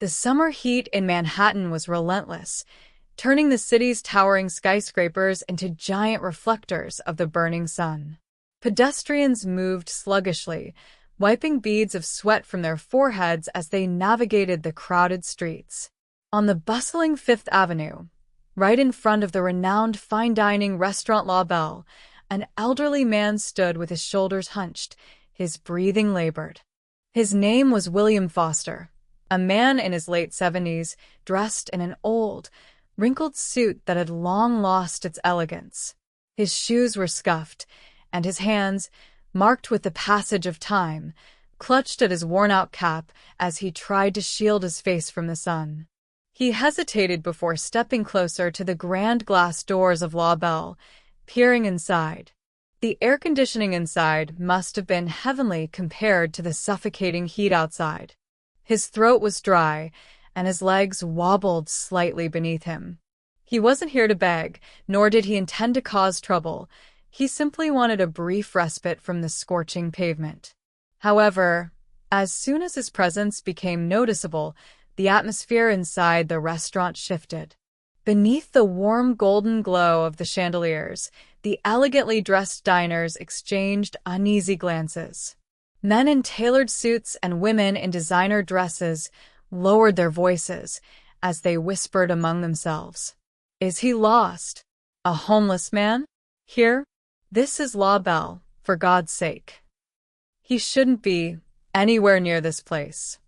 The summer heat in Manhattan was relentless, turning the city's towering skyscrapers into giant reflectors of the burning sun. Pedestrians moved sluggishly, wiping beads of sweat from their foreheads as they navigated the crowded streets. On the bustling Fifth Avenue, right in front of the renowned fine dining restaurant La Belle, an elderly man stood with his shoulders hunched, his breathing labored. His name was William Foster, a man in his late 70s, dressed in an old, wrinkled suit that had long lost its elegance. His shoes were scuffed, and his hands, marked with the passage of time, clutched at his worn-out cap as he tried to shield his face from the sun. He hesitated before stepping closer to the grand glass doors of La Belle, peering inside. The air conditioning inside must have been heavenly compared to the suffocating heat outside. His throat was dry, and his legs wobbled slightly beneath him. He wasn't here to beg, nor did he intend to cause trouble. He simply wanted a brief respite from the scorching pavement. However, as soon as his presence became noticeable, the atmosphere inside the restaurant shifted. Beneath the warm golden glow of the chandeliers, the elegantly dressed diners exchanged uneasy glances. Men in tailored suits and women in designer dresses lowered their voices as they whispered among themselves. Is he lost? A homeless man? Here? This is La Belle, for God's sake. He shouldn't be anywhere near this place.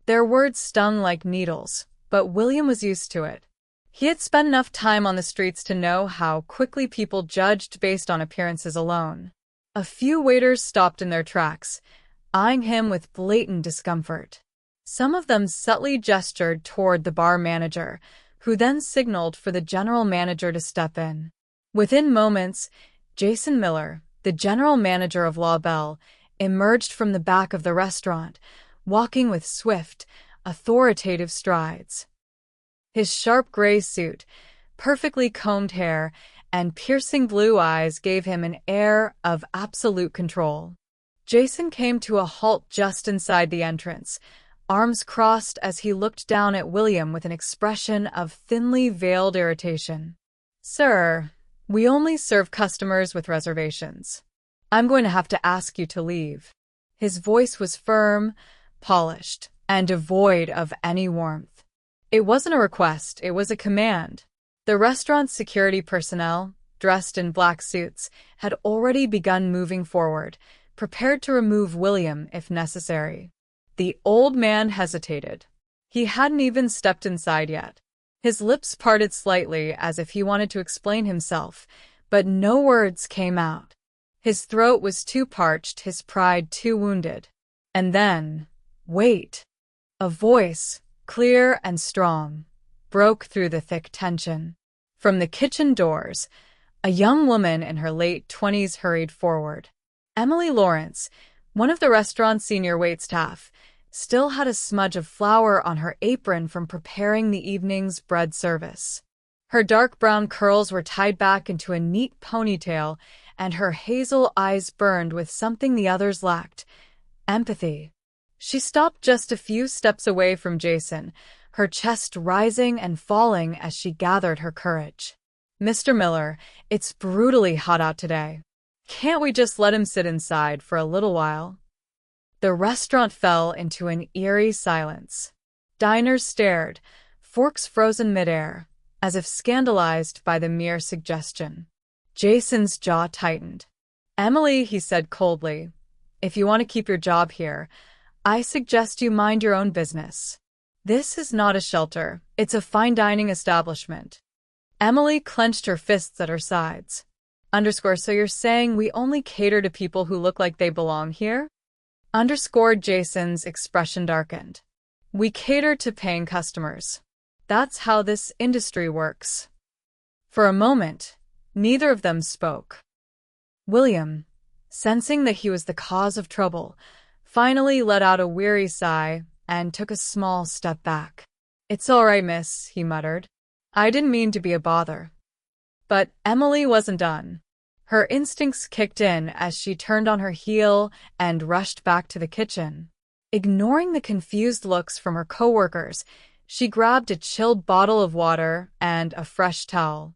Their words stung like needles, but William was used to it. He had spent enough time on the streets to know how quickly people judged based on appearances alone. A few waiters stopped in their tracks, eyeing him with blatant discomfort. Some of them subtly gestured toward the bar manager, who then signaled for the general manager to step in. Within moments, Jason Miller, the general manager of La Belle, emerged from the back of the restaurant, walking with swift, authoritative strides. His sharp gray suit, perfectly combed hair, and piercing blue eyes gave him an air of absolute control. Jason came to a halt just inside the entrance, arms crossed as he looked down at William with an expression of thinly veiled irritation. "Sir, we only serve customers with reservations. I'm going to have to ask you to leave." His voice was firm, polished, and devoid of any warmth. It wasn't a request, it was a command. The restaurant's security personnel, dressed in black suits, had already begun moving forward, prepared to remove William if necessary. The old man hesitated. He hadn't even stepped inside yet. His lips parted slightly as if he wanted to explain himself, but no words came out. His throat was too parched, his pride too wounded. And then, wait! A voice, clear and strong, broke through the thick tension. From the kitchen doors, a young woman in her late 20s hurried forward. Emily Lawrence, one of the restaurant's senior waitstaff, still had a smudge of flour on her apron from preparing the evening's bread service. Her dark brown curls were tied back into a neat ponytail, and her hazel eyes burned with something the others lacked: empathy. She stopped just a few steps away from Jason, her chest rising and falling as she gathered her courage. "Mr. Miller, it's brutally hot out today. Can't we just let him sit inside for a little while?" The restaurant fell into an eerie silence. Diners stared, forks frozen midair, as if scandalized by the mere suggestion. Jason's jaw tightened. "Emily," he said coldly, "if you want to keep your job here, I suggest you mind your own business. This is not a shelter, it's a fine dining establishment." Emily clenched her fists at her sides. So you're saying we only cater to people who look like they belong here? Jason's expression darkened. "We cater to paying customers. That's how this industry works." For a moment, neither of them spoke. William, sensing that he was the cause of trouble, finally let out a weary sigh and took a small step back. "It's all right, miss," he muttered. "I didn't mean to be a bother." But Emily wasn't done. Her instincts kicked in as she turned on her heel and rushed back to the kitchen. Ignoring the confused looks from her coworkers, she grabbed a chilled bottle of water and a fresh towel.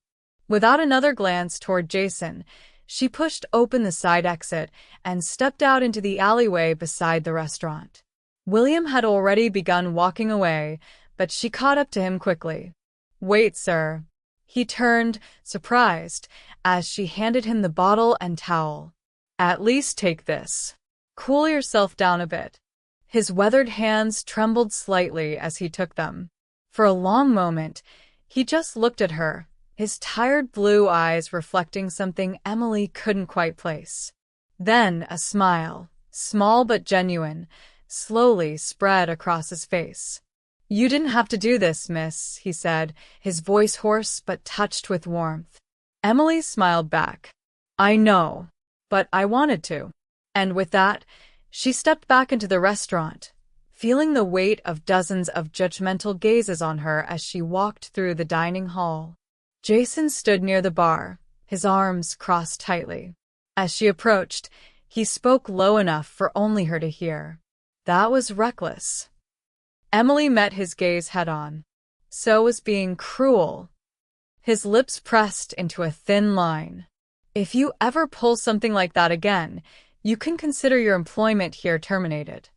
Without another glance toward Jason, she pushed open the side exit and stepped out into the alleyway beside the restaurant. William had already begun walking away, but she caught up to him quickly. "Wait, sir." He turned, surprised, as she handed him the bottle and towel. "At least take this. Cool yourself down a bit." His weathered hands trembled slightly as he took them. For a long moment, he just looked at her, his tired blue eyes reflecting something Emily couldn't quite place. Then a smile, small but genuine, slowly spread across his face. "You didn't have to do this, miss," he said, his voice hoarse but touched with warmth. Emily smiled back. "I know, but I wanted to." And with that, she stepped back into the restaurant, feeling the weight of dozens of judgmental gazes on her as she walked through the dining hall. Jason stood near the bar, his arms crossed tightly. As she approached, he spoke low enough for only her to hear. "That was reckless." Emily met his gaze head-on. "So was being cruel." His lips pressed into a thin line. "If you ever pull something like that again, you can consider your employment here terminated."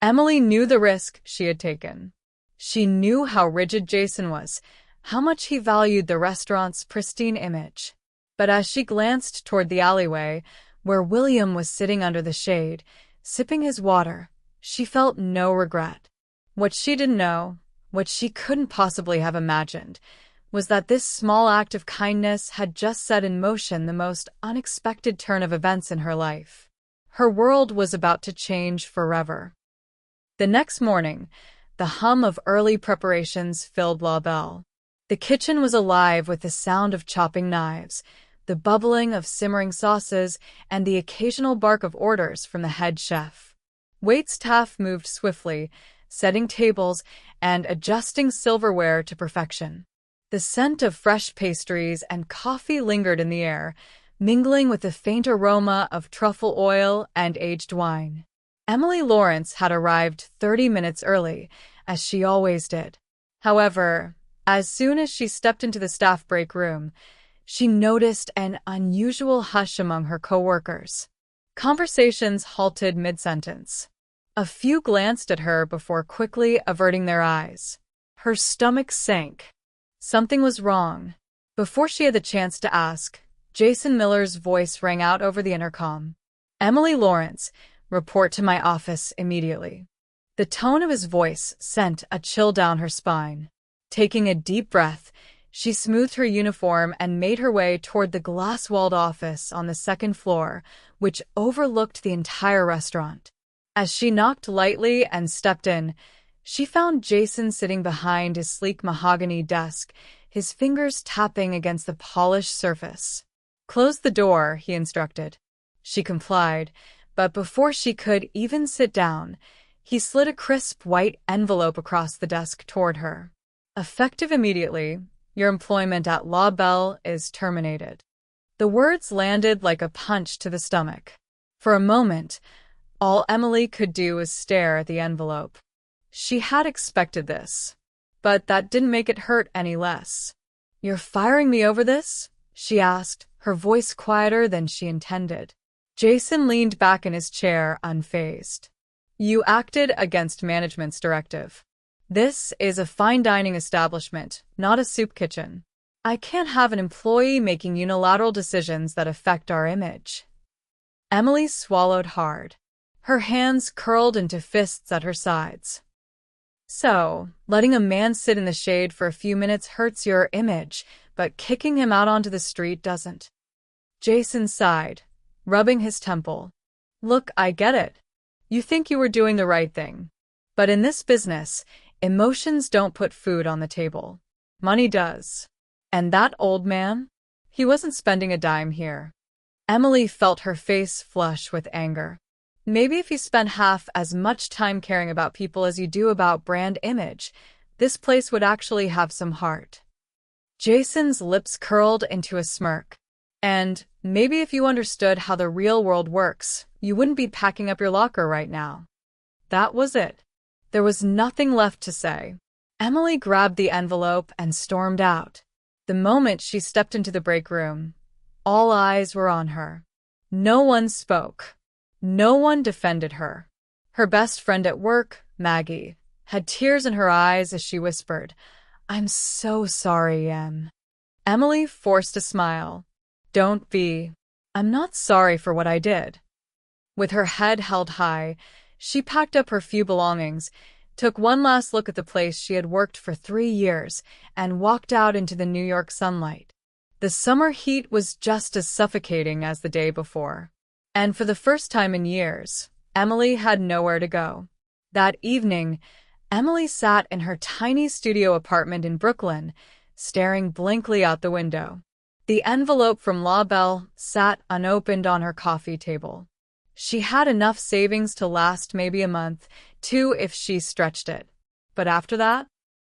Emily knew the risk she had taken. She knew how rigid Jason was, how much he valued the restaurant's pristine image. But as she glanced toward the alleyway, where William was sitting under the shade, sipping his water, she felt no regret. What she didn't know, what she couldn't possibly have imagined, was that this small act of kindness had just set in motion the most unexpected turn of events in her life. Her world was about to change forever. The next morning, the hum of early preparations filled La Belle. The kitchen was alive with the sound of chopping knives, the bubbling of simmering sauces, and the occasional bark of orders from the head chef. Waitstaff moved swiftly, setting tables and adjusting silverware to perfection. The scent of fresh pastries and coffee lingered in the air, mingling with the faint aroma of truffle oil and aged wine. Emily Lawrence had arrived 30 minutes early, as she always did. However, as soon as she stepped into the staff break room, she noticed an unusual hush among her coworkers. Conversations halted mid-sentence. A few glanced at her before quickly averting their eyes. Her stomach sank. Something was wrong. Before she had the chance to ask, Jason Miller's voice rang out over the intercom. "Emily Lawrence, report to my office immediately." The tone of his voice sent a chill down her spine. Taking a deep breath, she smoothed her uniform and made her way toward the glass-walled office on the second floor, which overlooked the entire restaurant. As she knocked lightly and stepped in, she found Jason sitting behind his sleek mahogany desk, his fingers tapping against the polished surface. "Close the door," he instructed. She complied, but before she could even sit down, he slid a crisp white envelope across the desk toward her. "Effective immediately, your employment at La Belle is terminated." The words landed like a punch to the stomach. For a moment, all Emily could do was stare at the envelope. She had expected this, but that didn't make it hurt any less. "You're firing me over this?" she asked, her voice quieter than she intended. Jason leaned back in his chair, unfazed. "You acted against management's directive. This is a fine dining establishment, not a soup kitchen. I can't have an employee making unilateral decisions that affect our image." Emily swallowed hard. Her hands curled into fists at her sides. "So, letting a man sit in the shade for a few minutes hurts your image, but kicking him out onto the street doesn't." Jason sighed, rubbing his temple. "Look, I get it. You think you were doing the right thing. But in this business, emotions don't put food on the table. Money does. And that old man? He wasn't spending a dime here." Emily felt her face flush with anger. "Maybe if you spent half as much time caring about people as you do about brand image, this place would actually have some heart." Jason's lips curled into a smirk. "And maybe if you understood how the real world works, you wouldn't be packing up your locker right now." That was it. There was nothing left to say. Emily grabbed the envelope and stormed out. The moment she stepped into the break room, all eyes were on her. No one spoke. No one defended her. Her best friend at work, Maggie, had tears in her eyes as she whispered, "I'm so sorry, Em." Emily forced a smile. "Don't be. I'm not sorry for what I did." With her head held high, she packed up her few belongings, took one last look at the place she had worked for 3 years, and walked out into the New York sunlight. The summer heat was just as suffocating as the day before. And for the first time in years, Emily had nowhere to go. That evening, Emily sat in her tiny studio apartment in Brooklyn, staring blankly out the window. The envelope from La Belle sat unopened on her coffee table. She had enough savings to last maybe a month, 2 if she stretched it. But after that,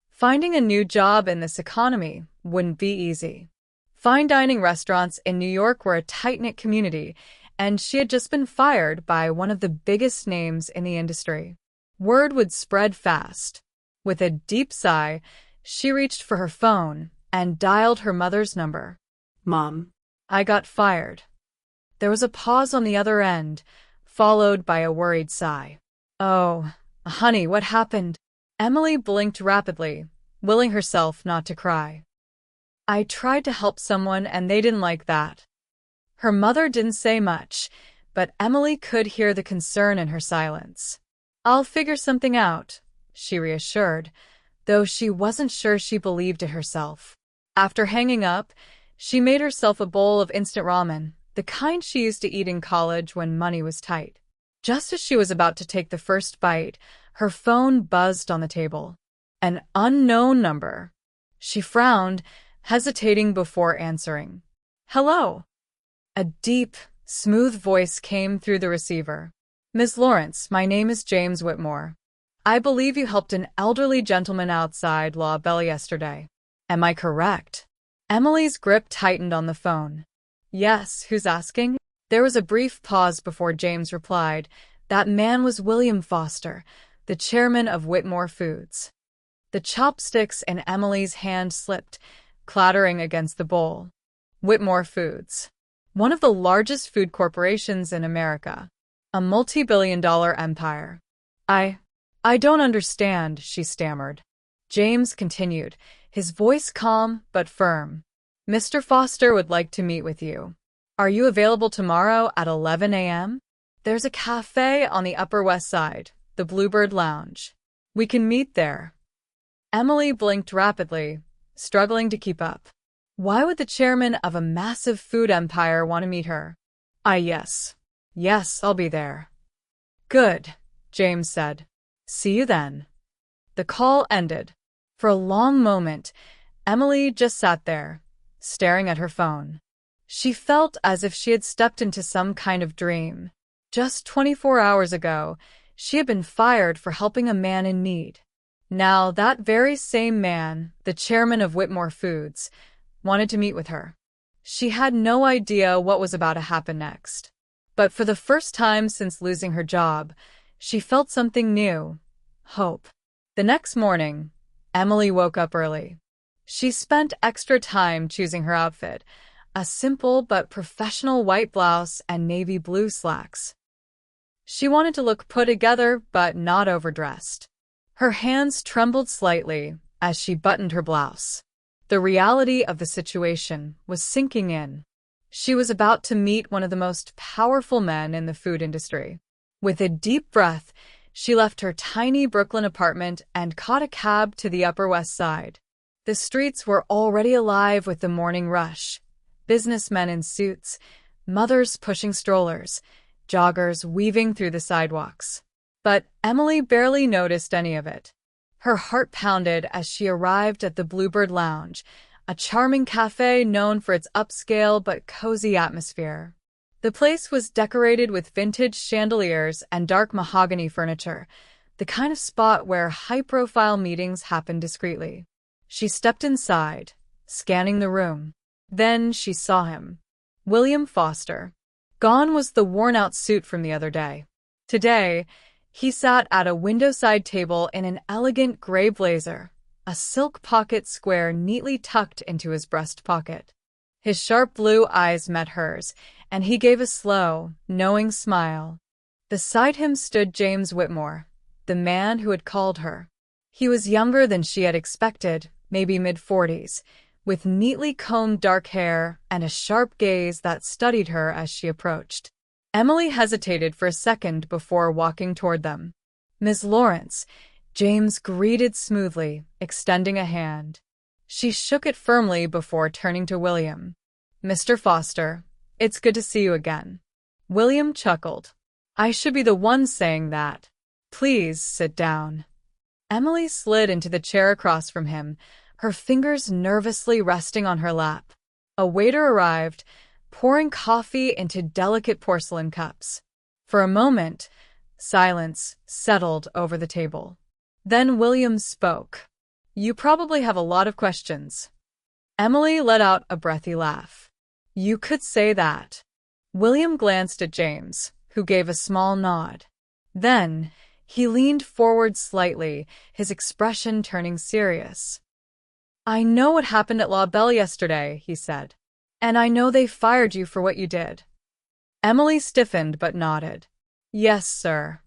finding a new job in this economy wouldn't be easy. Fine dining restaurants in New York were a tight-knit community, and she had just been fired by one of the biggest names in the industry. Word would spread fast. With a deep sigh, she reached for her phone and dialed her mother's number. "Mom, "I got fired." There was a pause on the other end, followed by a worried sigh. "Oh, honey, what happened?" Emily blinked rapidly, willing herself not to cry. "I tried to help someone and they didn't like that." Her mother didn't say much, but Emily could hear the concern in her silence. "I'll figure something out," she reassured, though she wasn't sure she believed it herself. After hanging up, she made herself a bowl of instant ramen, the kind she used to eat in college when money was tight. Just as she was about to take the first bite, her phone buzzed on the table. An unknown number. She frowned, hesitating before answering. "Hello." A deep, smooth voice came through the receiver. "Miss Lawrence, my name is James Whitmore. I believe you helped an elderly gentleman outside La Belle yesterday. Am I correct?" Emily's grip tightened on the phone. "Yes, who's asking?" There was a brief pause before James replied. That man was William Foster, the chairman of Whitmore Foods. The chopsticks in Emily's hand slipped, clattering against the bowl. Whitmore Foods. One of the largest food corporations in America. A multi-billion-dollar empire. I don't understand," she stammered. James continued, his voice calm but firm. "Mr. Foster would like to meet with you. Are you available tomorrow at 11 a.m.? There's a cafe on the Upper West Side, the Bluebird Lounge. We can meet there." Emily blinked rapidly, struggling to keep up. Why would the chairman of a massive food empire want to meet her? Yes. Yes, I'll be there." "Good," James said. "See you then." The call ended. For a long moment, Emily just sat there, staring at her phone. She felt as if she had stepped into some kind of dream. Just 24 hours ago, she had been fired for helping a man in need. Now that very same man, the chairman of Whitmore Foods, wanted to meet with her. She had no idea what was about to happen next. But for the first time since losing her job, she felt something new. Hope. The next morning, Emily woke up early. She spent extra time choosing her outfit, a simple but professional white blouse and navy blue slacks. She wanted to look put together but not overdressed. Her hands trembled slightly as she buttoned her blouse. The reality of the situation was sinking in. She was about to meet one of the most powerful men in the food industry. With a deep breath, she left her tiny Brooklyn apartment and caught a cab to the Upper West Side. The streets were already alive with the morning rush. Businessmen in suits, mothers pushing strollers, joggers weaving through the sidewalks. But Emily barely noticed any of it. Her heart pounded as she arrived at the Bluebird Lounge, a charming cafe known for its upscale but cozy atmosphere. The place was decorated with vintage chandeliers and dark mahogany furniture, the kind of spot where high-profile meetings happen discreetly. She stepped inside, scanning the room. Then she saw him. William Foster. Gone was the worn-out suit from the other day. Today, He sat at a window-side table in an elegant gray blazer, a silk pocket square neatly tucked into his breast pocket. His sharp blue eyes met hers, and he gave a slow, knowing smile. Beside him stood James Whitmore, the man who had called her. He was younger than she had expected, maybe mid-40s, with neatly combed dark hair and a sharp gaze that studied her as she approached. Emily hesitated for a second before walking toward them. "Miss Lawrence," James greeted smoothly, extending a hand. She shook it firmly before turning to William. "Mr. Foster, it's good to see you again." William chuckled. "I should be the one saying that. Please sit down." Emily slid into the chair across from him, her fingers nervously resting on her lap. A waiter arrived, pouring coffee into delicate porcelain cups. For a moment, silence settled over the table. Then William spoke. "You probably have a lot of questions." Emily let out a breathy laugh. "You could say that." William glanced at James, who gave a small nod. Then, he leaned forward slightly, his expression turning serious. "I know what happened at La Belle yesterday," he said. "And I know they fired you for what you did." Emily stiffened but nodded. "Yes, sir."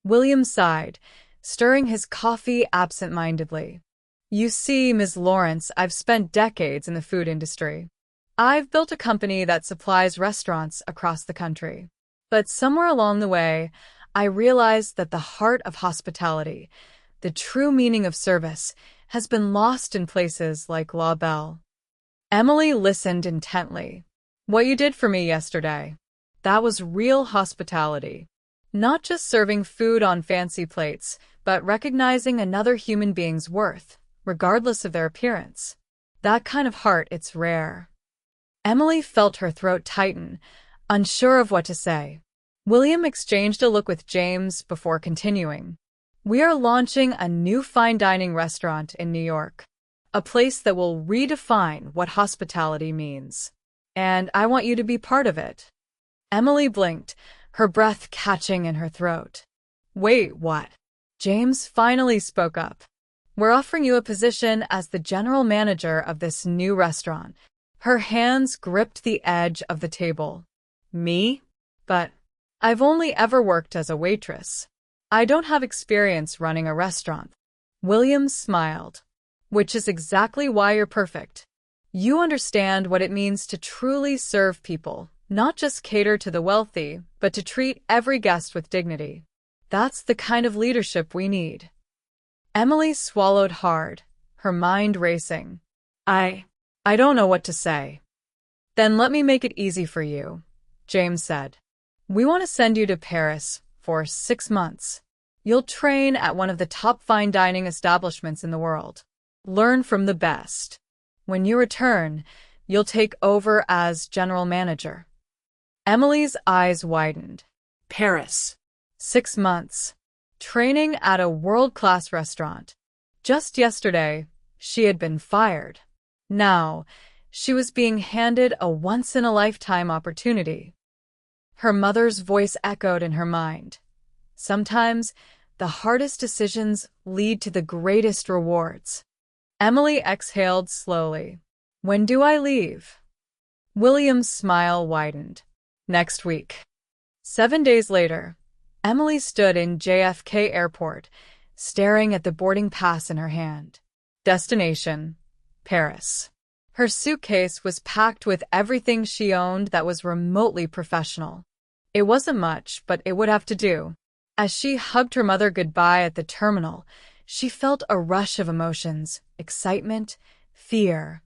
William sighed, stirring his coffee absent-mindedly. "You see, Ms. Lawrence, I've spent decades in the food industry. I've built a company that supplies restaurants across the country. But somewhere along the way, I realized that the heart of hospitality, the true meaning of service, has been lost in places like La Belle." Emily listened intently. "What you did for me yesterday, that was real hospitality. Not just serving food on fancy plates, but recognizing another human being's worth, regardless of their appearance. That kind of heart, it's rare." Emily felt her throat tighten, unsure of what to say. William exchanged a look with James before continuing. "We are launching a new fine dining restaurant in New York, a place that will redefine what hospitality means. And I want you to be part of it." Emily blinked, her breath catching in her throat. "Wait, what?" James finally spoke up. "We're offering you a position as the general manager of this new restaurant." Her hands gripped the edge of the table. "Me? But I've only ever worked as a waitress. I don't have experience running a restaurant." William smiled. "Which is exactly why you're perfect. You understand what it means to truly serve people, not just cater to the wealthy, but to treat every guest with dignity. That's the kind of leadership we need." Emily swallowed hard, her mind racing. I don't know what to say." "Then let me make it easy for you," James said. "We want to send you to Paris for 6 months. You'll train at one of the top fine dining establishments in the world. Learn from the best. When you return, you'll take over as general manager." Emily's eyes widened. Paris. 6 months. Training at a world-class restaurant. Just yesterday, she had been fired. Now, she was being handed a once-in-a-lifetime opportunity. Her mother's voice echoed in her mind. Sometimes, the hardest decisions lead to the greatest rewards. Emily exhaled slowly. "When do I leave?" William's smile widened. "Next week." 7 days later, Emily stood in JFK Airport, staring at the boarding pass in her hand. Destination: Paris. Her suitcase was packed with everything she owned that was remotely professional. It wasn't much, but it would have to do. As she hugged her mother goodbye at the terminal, she felt a rush of emotions: excitement, fear,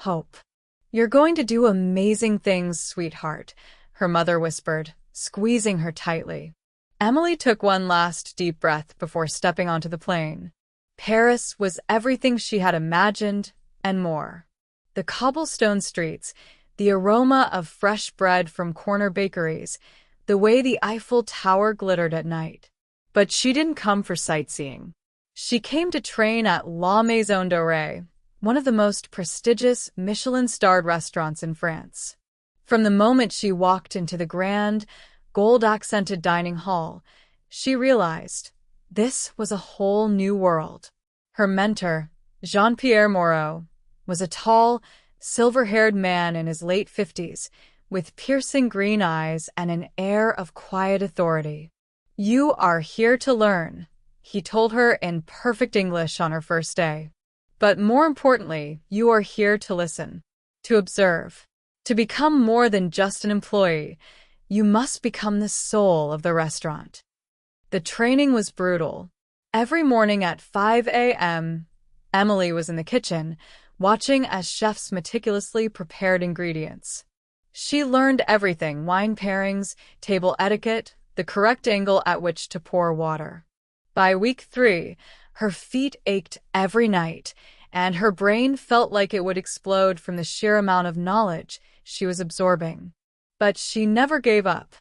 hope. "You're going to do amazing things, sweetheart," her mother whispered, squeezing her tightly. Emily took one last deep breath before stepping onto the plane. Paris was everything she had imagined and more. The cobblestone streets, the aroma of fresh bread from corner bakeries, the way the Eiffel Tower glittered at night. But she didn't come for sightseeing. She came to train at La Maison Dorée, one of the most prestigious Michelin-starred restaurants in France. From the moment she walked into the grand, gold-accented dining hall, She realized this was a whole new world. Her mentor, Jean-Pierre Moreau, was a tall, silver-haired man in his late 50s, with piercing green eyes and an air of quiet authority. "You are here to learn," he told her in perfect English on her first day. "But more importantly, you are here to listen, to observe. To become more than just an employee, you must become the soul of the restaurant." The training was brutal. Every morning at 5 a.m., Emily was in the kitchen, watching as chefs meticulously prepared ingredients. She learned everything: wine pairings, table etiquette, the correct angle at which to pour water. By week 3, her feet ached every night, and her brain felt like it would explode from the sheer amount of knowledge she was absorbing. But she never gave up.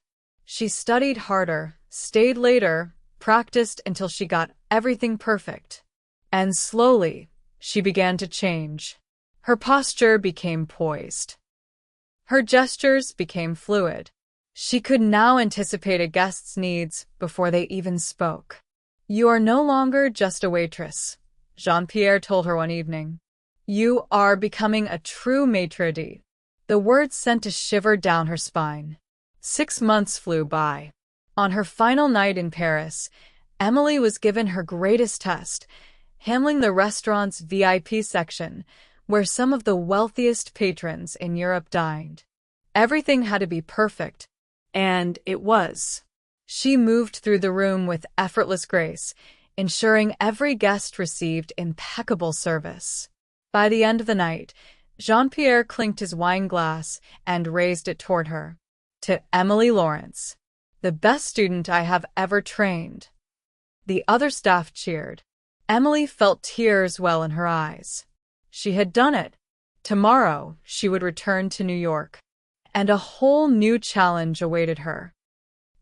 She studied harder, stayed later, practiced until she got everything perfect. And slowly, she began to change. Her posture became poised. Her gestures became fluid. She could now anticipate a guest's needs before they even spoke. "You are no longer just a waitress," Jean-Pierre told her one evening. "You are becoming a true maître d'." The words sent a shiver down her spine. 6 months flew by. On her final night in Paris, Emily was given her greatest test, handling the restaurant's VIP section, where some of the wealthiest patrons in Europe dined. Everything had to be perfect, and it was. She moved through the room with effortless grace, ensuring every guest received impeccable service. By the end of the night, Jean-Pierre clinked his wine glass and raised it toward her. "To Emily Lawrence, the best student I have ever trained." The other staff cheered. Emily felt tears well in her eyes. She had done it. Tomorrow, she would return to New York, and a whole new challenge awaited her.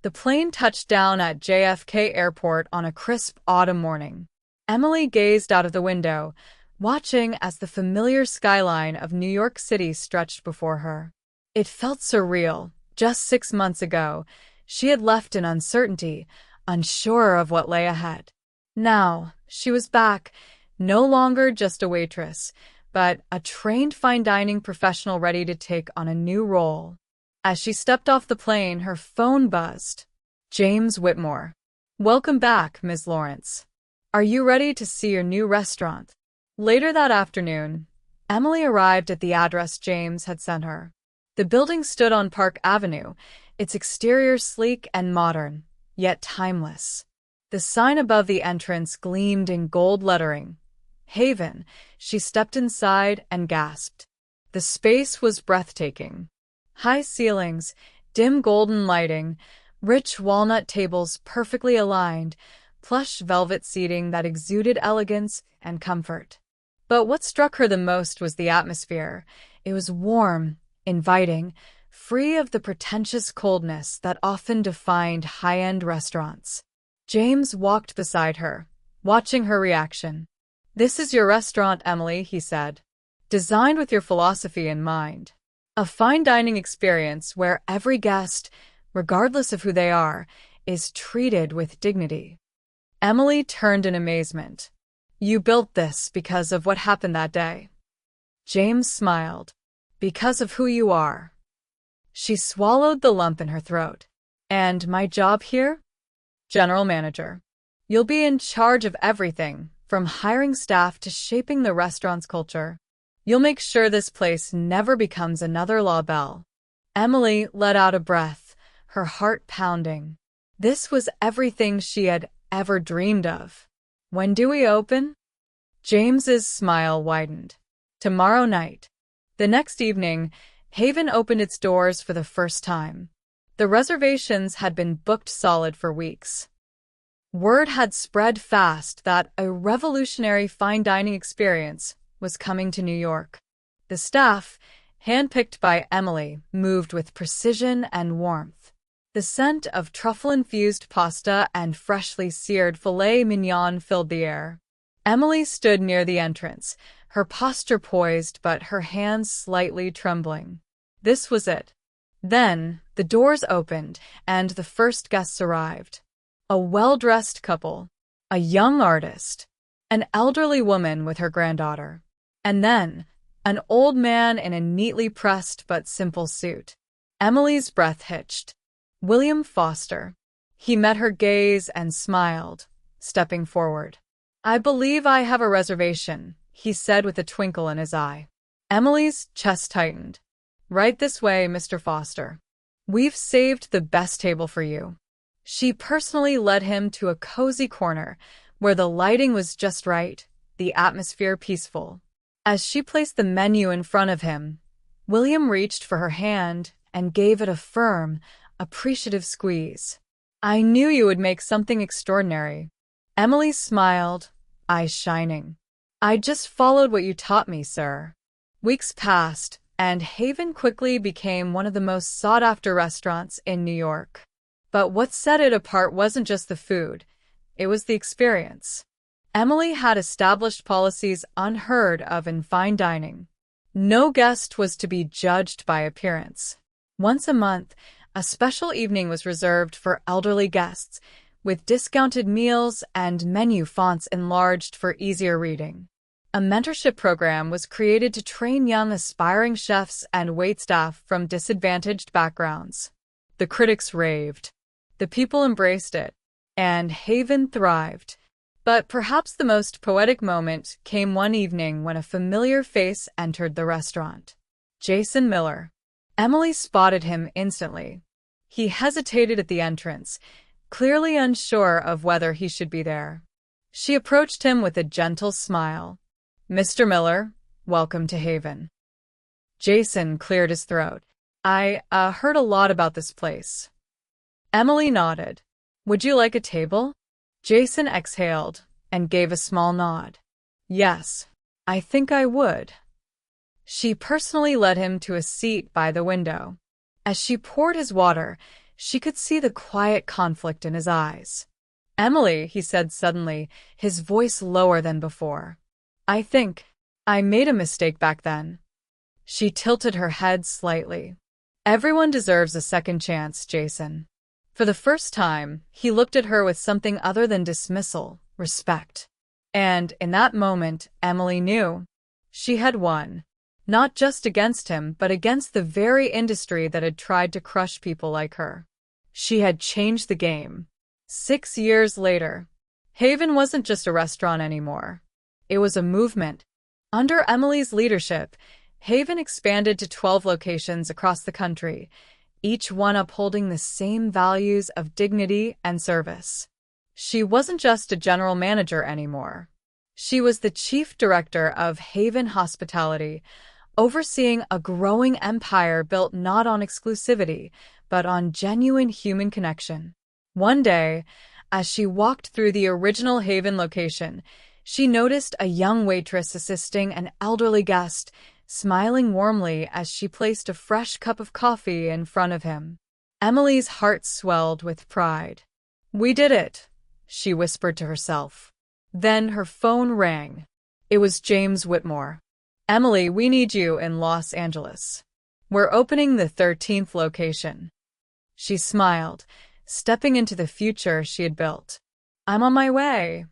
The plane touched down at JFK Airport on a crisp autumn morning. Emily gazed out of the window, watching as the familiar skyline of New York City stretched before her. It felt surreal. Just 6 months ago, she had left in uncertainty, unsure of what lay ahead. Now, she was back, no longer just a waitress, but a trained fine dining professional ready to take on a new role. As she stepped off the plane, her phone buzzed. "James Whitmore. Welcome back, Ms. Lawrence. Are you ready to see your new restaurant?" Later that afternoon, Emily arrived at the address James had sent her. The building stood on Park Avenue, its exterior sleek and modern, yet timeless. The sign above the entrance gleamed in gold lettering. "Haven." She stepped inside and gasped. The space was breathtaking. High ceilings, dim golden lighting, rich walnut tables perfectly aligned, plush velvet seating that exuded elegance and comfort. But what struck her the most was the atmosphere. It was warm, inviting, free of the pretentious coldness that often defined high-end restaurants. James walked beside her, watching her reaction. "This is your restaurant, Emily," he said. "Designed with your philosophy in mind. A fine dining experience where every guest, regardless of who they are, is treated with dignity." Emily turned in amazement. "You built this because of what happened that day?" James smiled. "Because of who you are." She swallowed the lump in her throat. "And my job here?" "General manager. You'll be in charge of everything, from hiring staff to shaping the restaurant's culture. You'll make sure this place never becomes another La Belle." Emily let out a breath, her heart pounding. This was everything she had ever dreamed of. "When do we open?" James's smile widened. "Tomorrow night." The next evening, Haven opened its doors for the first time. The reservations had been booked solid for weeks. Word had spread fast that a revolutionary fine dining experience was coming to New York. The staff, handpicked by Emily, moved with precision and warmth. The scent of truffle-infused pasta and freshly seared filet mignon filled the air. Emily stood near the entrance, her posture poised but her hands slightly trembling. This was it. Then, the doors opened, and the first guests arrived. A well-dressed couple, a young artist, an elderly woman with her granddaughter, and then an old man in a neatly pressed but simple suit. Emily's breath hitched. William Foster. He met her gaze and smiled, stepping forward. "I believe I have a reservation," he said with a twinkle in his eye. Emily's chest tightened. "Right this way, Mr. Foster. We've saved the best table for you." She personally led him to a cozy corner where the lighting was just right, the atmosphere peaceful. As she placed the menu in front of him, William reached for her hand and gave it a firm, appreciative squeeze. "I knew you would make something extraordinary." Emily smiled, eyes shining. "I just followed what you taught me, sir." Weeks passed, and Haven quickly became one of the most sought-after restaurants in New York. But what set it apart wasn't just the food, it was the experience. Emily had established policies unheard of in fine dining. No guest was to be judged by appearance. Once a month, a special evening was reserved for elderly guests, with discounted meals and menu fonts enlarged for easier reading. A mentorship program was created to train young aspiring chefs and waitstaff from disadvantaged backgrounds. The critics raved. The people embraced it, and Haven thrived. But perhaps the most poetic moment came one evening when a familiar face entered the restaurant. Jason Miller. Emily spotted him instantly. He hesitated at the entrance, clearly unsure of whether he should be there. She approached him with a gentle smile. "Mr. Miller, welcome to Haven." Jason cleared his throat. I heard a lot about this place." Emily nodded. "Would you like a table?" Jason exhaled and gave a small nod. "Yes, I think I would." She personally led him to a seat by the window. As she poured his water, she could see the quiet conflict in his eyes. "Emily," he said suddenly, his voice lower than before. "I think I made a mistake back then." She tilted her head slightly. "Everyone deserves a second chance, Jason." For the first time, he looked at her with something other than dismissal, respect. And in that moment, Emily knew she had won. Not just against him, but against the very industry that had tried to crush people like her. She had changed the game. 6 years later, Haven wasn't just a restaurant anymore. It was a movement. Under Emily's leadership, Haven expanded to 12 locations across the country, each one upholding the same values of dignity and service. She wasn't just a general manager anymore. She was the chief director of Haven Hospitality, overseeing a growing empire built not on exclusivity, but on genuine human connection. One day, as she walked through the original Haven location, she noticed a young waitress assisting an elderly guest, smiling warmly as she placed a fresh cup of coffee in front of him. Emily's heart swelled with pride. "We did it," she whispered to herself. Then her phone rang. It was James Whitmore. "Emily, we need you in Los Angeles. We're opening the 13th location." She smiled, stepping into the future she had built. "I'm on my way."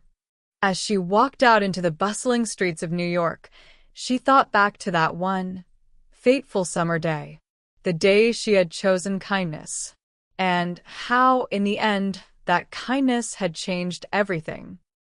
As she walked out into the bustling streets of New York, she thought back to that one fateful summer day, the day she had chosen kindness, and how, in the end, that kindness had changed everything.